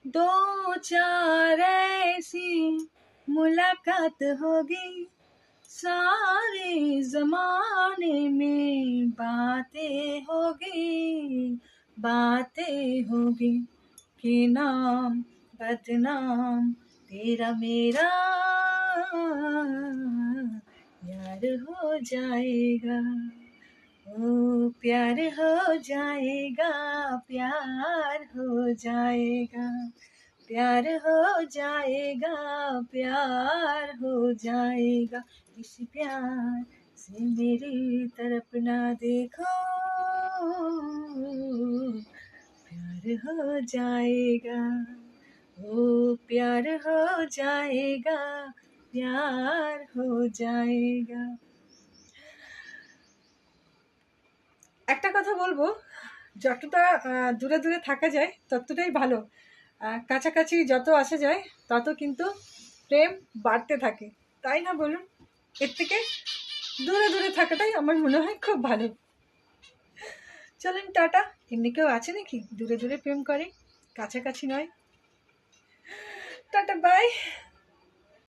दो चार ऐसी मुलाकात होगी, सारे जमाने में बातें होगी, बातें होगी कि नाम बदनाम तेरा मेरा यार हो जाएगा। ओ प्यार हो जाएगा, प्यार हो जाएगा, प्यार हो जाएगा, प्यार हो जाएगा। इस प्यार से मेरी तरफ ना देखो, प्यार हो जाएगा, ओ प्यार हो जाएगा, प्यार हो जाएगा। একটা কথা বলবো, যতটা দূরে দূরে থাকা যায় ততটাই ভালো। কাছাকাছি যত আসা যায় তত কিন্তু প্রেম বাড়তে থাকে, তাই না বলুন? এর থেকে দূরে দূরে থাকাটাই আমার মনে হয় খুব ভালো। চলেন টাটা। এমনি কেউ আছে নাকি দূরে দূরে প্রেম করে, কাছাকাছি নয়? Tata, by.